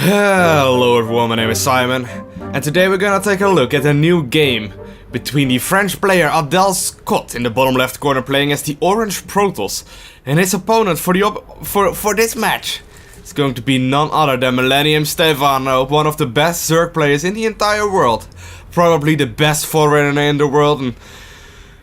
Hello everyone, my name is Simon, and today we're gonna take a look at a new game between the French player Adel Scott in the bottom left corner playing as the orange Protoss, and his opponent for this match is going to be none other than Millenium.Stephano, one of the best Zerg players in the entire world, probably the best forerunner in the world. And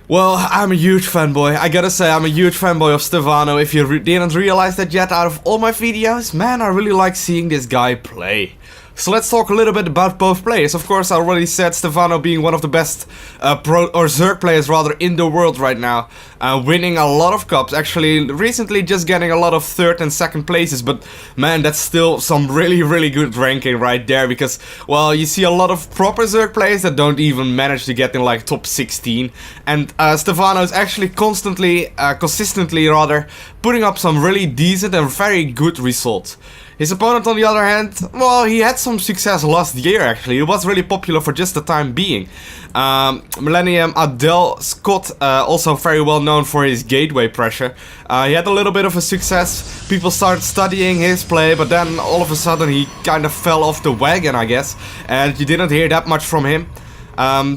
well, I'm a huge fanboy. I gotta say, I'm a huge fanboy of Stephano. If you didn't realize that yet out of all my videos, man, I really like seeing this guy play. So let's talk a little bit about both players. Of course, I already said Stephano being one of the best Zerg players rather in the world right now, winning a lot of cups. Actually, recently just getting a lot of third and second places, but man, that's still some really good ranking right there. Because, well, you see a lot of proper Zerg players that don't even manage to get in like top 16, and Stephano is actually consistently putting up some really decent and very good results. His opponent, on the other hand, well, he had some success last year actually. He was really popular for just the time being. Millenium.Adel Scott, also very well known for his gateway pressure. He had a little bit of a success. People started studying his play, but then all of a sudden he kind of fell off the wagon, I guess. And you didn't hear that much from him.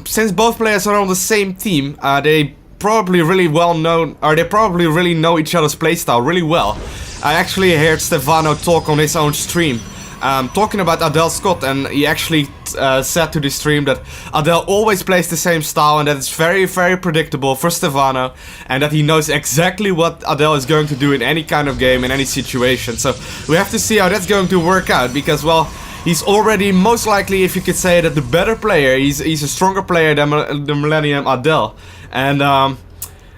Since both players are on the same team, they probably really know each other's playstyle really well. I actually heard Stephano talk on his own stream, talking about Adel Scott, and he actually said to the stream that Adel always plays the same style and that it's very predictable for Stephano, and that he knows exactly what Adel is going to do in any kind of game, in any situation. So we have to see how that's going to work out, because, well, he's already most likely, if you could say that, the better player. He's a stronger player than the Millenium.Adel, and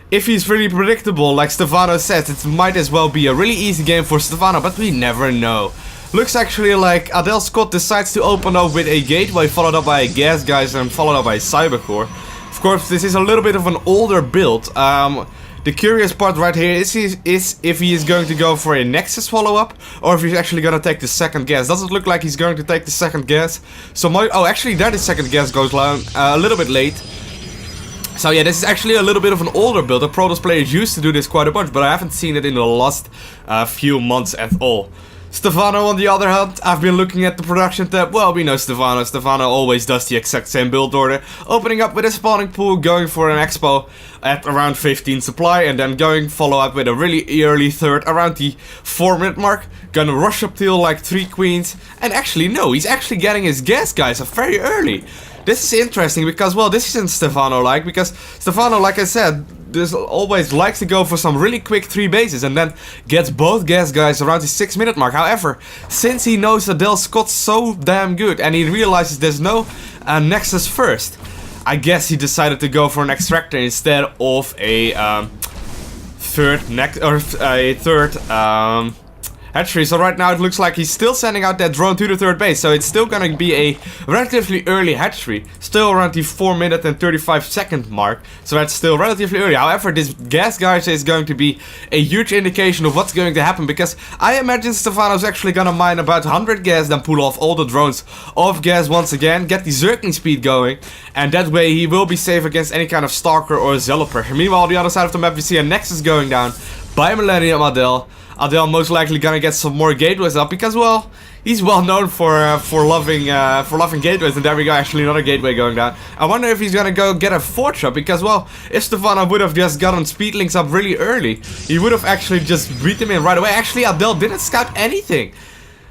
if he's really predictable, like Stephano says, it might as well be a really easy game for Stephano, but we never know. Looks actually like Adel Scott decides to open up with a gateway, followed up by a gas geyser and followed up by a cybercore. Of course, this is a little bit of an older build. The curious part right here is if he is going to go for a Nexus follow-up, or if he's actually going to take the second gas. Doesn't look like he's going to take the second gas. So actually there the second gas goes down a little bit late. So yeah, this is actually a little bit of an older build. The Protoss players used to do this quite a bunch, but I haven't seen it in the last few months at all. Stephano, on the other hand, I've been looking at the production tab. Well, we know Stephano. Stephano always does the exact same build order. Opening up with a spawning pool, going for an expo at around 15 supply, and then going follow up with a really early third around the 4-minute mark. Gonna rush up till like 3 queens. And actually, no, he's actually getting his gas guys very early. This is interesting because, well, this isn't Stephano-like, because Stephano, like I said, always likes to go for some really quick 3 bases and then gets both gas guys around the 6-minute mark. However, since he knows Adel Scott so damn good and he realizes there's no Nexus first, I guess he decided to go for an extractor instead of a third hatchery. So right now it looks like he's still sending out that drone to the third base, so it's still gonna be a relatively early hatchery, still around the 4-minute and 35-second mark, so that's still relatively early. However, this gas geyser is going to be a huge indication of what's going to happen, because I imagine Stephano's actually gonna mine about 100 gas, then pull off all the drones off gas once again, get the Zergling speed going, and that way he will be safe against any kind of Stalker or Zealot pressure. Meanwhile, on the other side of the map we see a Nexus going down by Millenium.Adel. Adel most likely gonna get some more gateways up, because, well, he's well known for loving gateways, and there we go, actually another gateway going down. I wonder if he's gonna go get a forge up, because, well, if Stephano would have just gotten speed links up really early, he would have actually just beat him in right away. Actually, Adel didn't scout anything.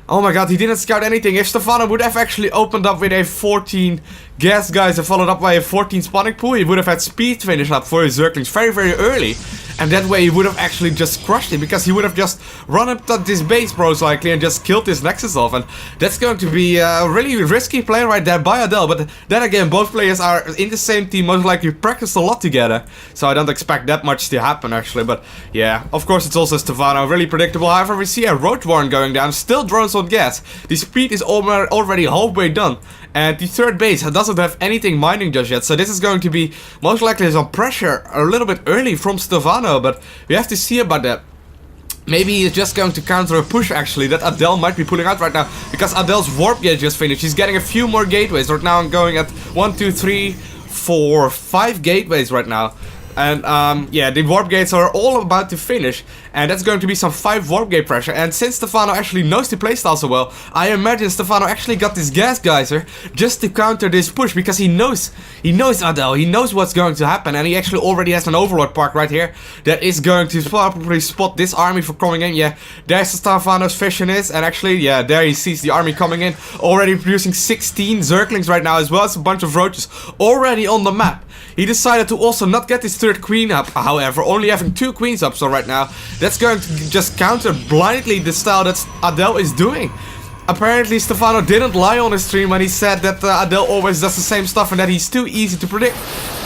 Oh my god, he didn't scout anything. If Stephano would have actually opened up with a 14 gas guys and followed up by a 14 spawning pool, he would have had speed finish up for his Zerglings very early. And that way he would have actually just crushed it, because he would have just run up to this base most likely and just killed this Nexus off. And that's going to be a really risky play right there by Adel. But then again, both players are in the same team, most likely practiced a lot together. So I don't expect that much to happen actually. But yeah, of course it's also Stephano, really predictable. However, we see a Roach Warren going down, still drones on gas. The speed is already halfway done. And the third base doesn't have anything mining just yet, so this is going to be most likely some pressure a little bit early from Stephano, but we have to see about that. Maybe he's just going to counter a push actually that Adel might be pulling out right now, because Adel's warp gate just finished. He's getting a few more gateways. Right now I'm going at 1, 2, 3, 4, 5 gateways right now. And yeah, the warp gates are all about to finish. and that's going to be some 5 warp gate pressure. And since Stephano actually knows the playstyle so well, I imagine Stephano actually got this gas geyser just to counter this push, because he knows Adel, he knows what's going to happen, and he actually already has an overlord park right here that is going to probably spot this army for coming in. Yeah, there's Stephano's vision is, and actually, yeah, there he sees the army coming in, already producing 16 Zerglings right now, as well as a bunch of roaches already on the map. He decided to also not get his 3rd queen up, however, only having 2 queens up, so right now, that's going to just counter blindly the style that Adel is doing. Apparently, Stephano didn't lie on his stream when he said that Adel always does the same stuff and that he's too easy to predict.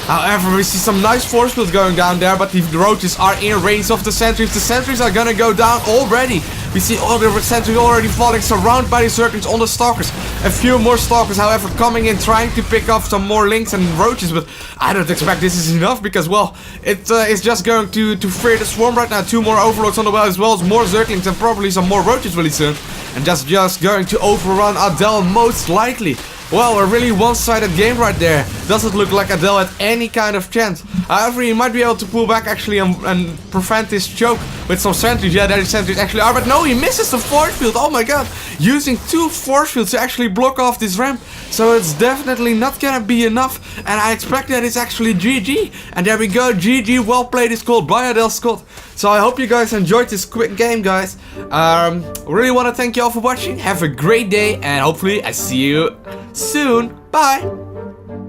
However, we see some nice force fields going down there, but the roaches are in range of the sentries. The sentries are gonna go down already. We see all the sentries already falling, surrounded by the Zerglings on the stalkers. A few more stalkers, however, coming in, trying to pick off some more links and roaches, but I don't expect this is enough, because, well, it is just going to free the swarm right now. 2 more overlords on the way, as well as more Zerglings and probably some more roaches really soon. And that's just going to overrun Adel most likely. Well, a really one-sided game right there. Doesn't look like Adel had any kind of chance. However, he might be able to pull back actually and prevent this choke with some sentries. Yeah, there the sentries actually are, but no, he misses the force field. Oh my god, using 2 force fields to actually block off this ramp. So it's definitely not gonna be enough, and I expect that it's actually GG. And there we go, GG, well played is called by Adel Scott. So I hope you guys enjoyed this quick game, guys. Really want to thank you all for watching. Have a great day, and hopefully I see you soon. Bye!